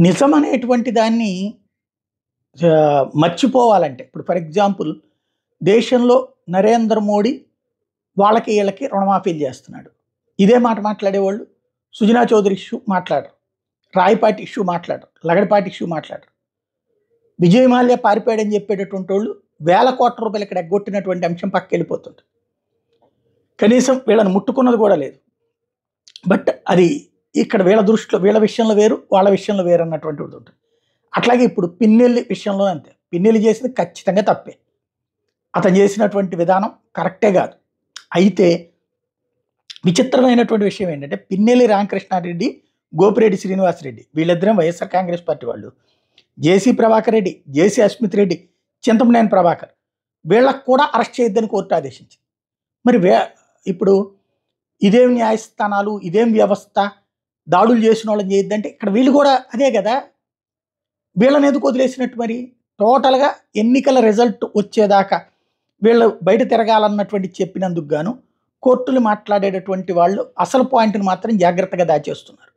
నిజం అనేటువంటి దాన్ని మర్చిపోవాలంటే ఇప్పుడు ఫర్ ఎగ్జాంపుల్ దేశంలో నరేంద్ర మోడీ వాళ్ళకి వీళ్ళకి రుణమాఫీలు చేస్తున్నాడు. ఇదే మాట మాట్లాడేవాళ్ళు సుజనా చౌదరి ఇష్యూ మాట్లాడరు, రాయపాటి ఇష్యూ మాట్లాడరు, లగడపాటి ఇష్యూ మాట్లాడరు. విజయ్ మాల్యా పారిపోయాడని చెప్పేటటువంటి వాళ్ళు వేల కోట్ల రూపాయలు ఇక్కడ ఎగ్గొట్టినటువంటి అంశం పక్కకి వెళ్ళిపోతుంది. కనీసం వీళ్ళని ముట్టుకున్నది కూడా లేదు. బట్ అది ఇక్కడ వీళ్ళ దృష్టిలో వీళ్ళ విషయంలో వేరు, వాళ్ళ విషయంలో వేరు అన్నటువంటి ఉంటుంది. అట్లాగే ఇప్పుడు పిన్నెల్లి విషయంలో అంతే. పిన్నెల్లి చేసింది ఖచ్చితంగా తప్పే, అతను చేసినటువంటి విధానం కరెక్టే కాదు. అయితే విచిత్రమైనటువంటి విషయం ఏంటంటే పిన్నెల్లి రామకృష్ణారెడ్డి, గోపిరెడ్డి శ్రీనివాసరెడ్డి వీళ్ళిద్దరం వైఎస్ఆర్ కాంగ్రెస్ పార్టీ వాళ్ళు. జేసీ ప్రభాకర్ రెడ్డి, జేసీ అస్మిత్ రెడ్డి, చింతమనేని ప్రభాకర్ వీళ్ళకు కూడా అరెస్ట్ చేయొద్దని కోర్టు ఆదేశించింది. మరి ఇప్పుడు ఇదేం న్యాయస్థానాలు, ఇదేం వ్యవస్థ, దాడులు చేసిన వాళ్ళని చేయొద్దంటే ఇక్కడ వీళ్ళు కూడా అదే కదా. వీళ్ళని ఎందుకు వదిలేసినట్టు? మరి టోటల్గా ఎన్నికల రిజల్ట్ వచ్చేదాకా వీళ్ళు బయట తిరగాలన్నటువంటి చెప్పినందుకు గాను కోర్టులు మాట్లాడేటటువంటి వాళ్ళు అసలు పాయింట్ని మాత్రం జాగ్రత్తగా దాచేస్తున్నారు.